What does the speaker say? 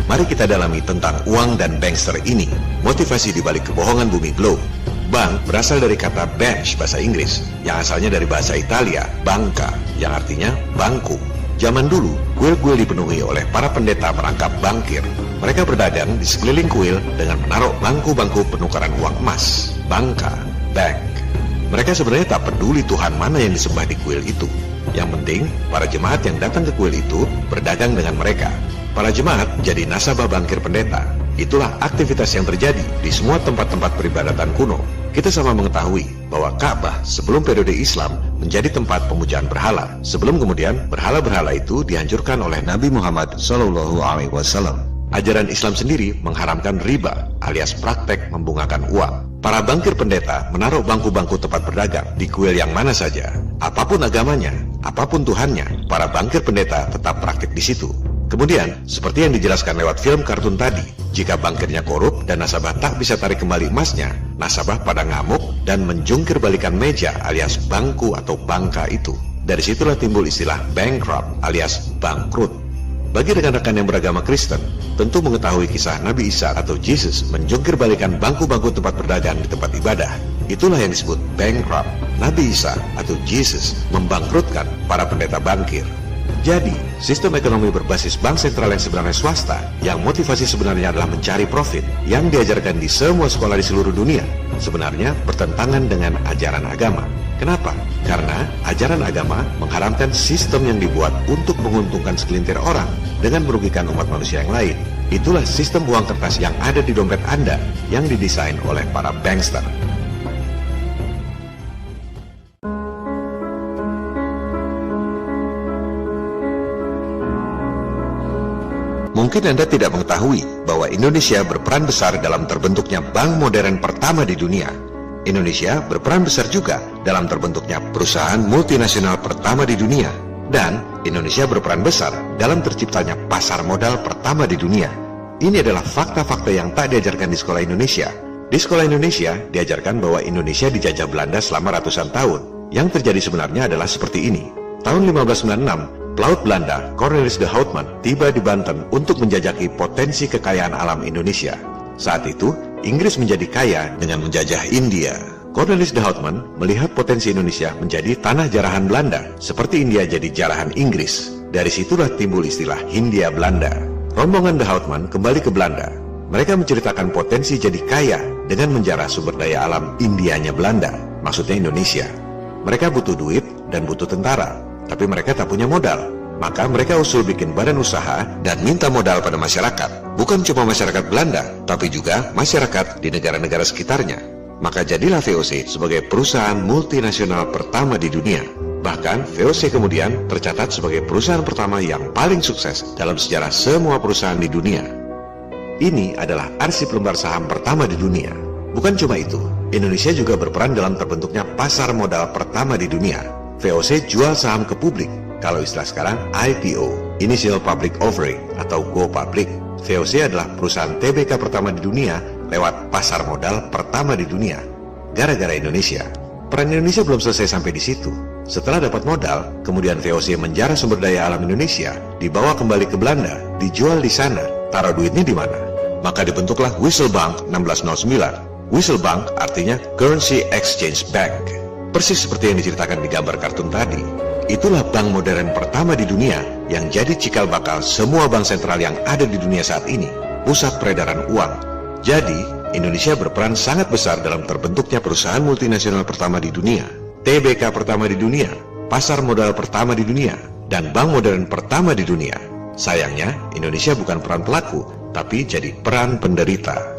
Mari kita dalami tentang uang dan bankster ini, motivasi dibalik kebohongan bumi globe. Bank berasal dari kata bench bahasa Inggris, yang asalnya dari bahasa Italia, banca, yang artinya bangku. Zaman dulu, kuil-kuil dipenuhi oleh para pendeta perangkap bankir. Mereka berdagang di sekeliling kuil dengan menaruh bangku-bangku penukaran uang emas, banca, bank. Mereka sebenarnya tak peduli Tuhan mana yang disembah di kuil itu. Yang penting, para jemaat yang datang ke kuil itu berdagang dengan mereka. Para jemaat jadi nasabah bankir pendeta. Itulah aktivitas yang terjadi di semua tempat-tempat peribadatan kuno. Kita sama mengetahui bahwa Ka'bah sebelum periode Islam menjadi tempat pemujaan berhala. Sebelum kemudian berhala-berhala itu dihancurkan oleh Nabi Muhammad SAW. Ajaran Islam sendiri mengharamkan riba alias praktek membungakan uang. Para bankir pendeta menaruh bangku-bangku tempat berdagang di kuil yang mana saja. Apapun agamanya, apapun Tuhannya, para bankir pendeta tetap praktik di situ. Kemudian, seperti yang dijelaskan lewat film kartun tadi, jika bankirnya korup dan nasabah tak bisa tarik kembali emasnya, nasabah pada ngamuk dan menjungkir balikan meja alias bangku atau bangka itu. Dari situlah timbul istilah bankrupt alias bangkrut. Bagi rekan-rekan yang beragama Kristen, tentu mengetahui kisah Nabi Isa atau Jesus menjungkir balikan bangku-bangku tempat berdagang di tempat ibadah. Itulah yang disebut bankrupt. Nabi Isa atau Jesus membangkrutkan para pendeta bankir. Jadi, sistem ekonomi berbasis bank sentral yang sebenarnya swasta, yang motivasi sebenarnya adalah mencari profit, yang diajarkan di semua sekolah di seluruh dunia, sebenarnya bertentangan dengan ajaran agama. Kenapa? Karena ajaran agama mengharamkan sistem yang dibuat untuk menguntungkan segelintir orang dengan merugikan umat manusia yang lain. Itulah sistem uang kertas yang ada di dompet Anda yang didesain oleh para bankster. Mungkin Anda tidak mengetahui bahwa Indonesia berperan besar dalam terbentuknya bank modern pertama di dunia. Indonesia berperan besar juga dalam terbentuknya perusahaan multinasional pertama di dunia. Dan Indonesia berperan besar dalam terciptanya pasar modal pertama di dunia. Ini adalah fakta-fakta yang tak diajarkan di sekolah Indonesia. Di sekolah Indonesia diajarkan bahwa Indonesia dijajah Belanda selama ratusan tahun. Yang terjadi sebenarnya adalah seperti ini. Tahun 1596, pelaut Belanda Cornelis de Houtman tiba di Banten untuk menjajaki potensi kekayaan alam Indonesia. Saat itu, Inggris menjadi kaya dengan menjajah India. Cornelis de Houtman melihat potensi Indonesia menjadi tanah jarahan Belanda, seperti India jadi jarahan Inggris. Dari situlah timbul istilah Hindia Belanda. Rombongan de Houtman kembali ke Belanda. Mereka menceritakan potensi jadi kaya dengan menjarah sumber daya alam Indianya Belanda, maksudnya Indonesia. Mereka butuh duit dan butuh tentara, tapi mereka tak punya modal. Maka mereka usul bikin badan usaha dan minta modal pada masyarakat. Bukan cuma masyarakat Belanda, tapi juga masyarakat di negara-negara sekitarnya. Maka jadilah VOC sebagai perusahaan multinasional pertama di dunia. Bahkan VOC kemudian tercatat sebagai perusahaan pertama yang paling sukses dalam sejarah semua perusahaan di dunia. Ini adalah arsip lembar saham pertama di dunia. Bukan cuma itu, Indonesia juga berperan dalam terbentuknya pasar modal pertama di dunia. VOC jual saham ke publik. Kalau istilah sekarang IPO, Initial Public Offering atau Go Public. VOC adalah perusahaan TBK pertama di dunia lewat pasar modal pertama di dunia. Gara-gara Indonesia. Peran Indonesia belum selesai sampai di situ. Setelah dapat modal, kemudian VOC menjarah sumber daya alam Indonesia, dibawa kembali ke Belanda, dijual di sana. Taruh duitnya di mana? Maka dibentuklah Wissel Bank 1609. Wissel Bank artinya Currency Exchange Bank. Persis seperti yang diceritakan di gambar kartun tadi. Itulah bank modern pertama di dunia yang jadi cikal bakal semua bank sentral yang ada di dunia saat ini, pusat peredaran uang. Jadi, Indonesia berperan sangat besar dalam terbentuknya perusahaan multinasional pertama di dunia, TBK pertama di dunia, pasar modal pertama di dunia, dan bank modern pertama di dunia. Sayangnya, Indonesia bukan peran pelaku, tapi jadi peran penderita.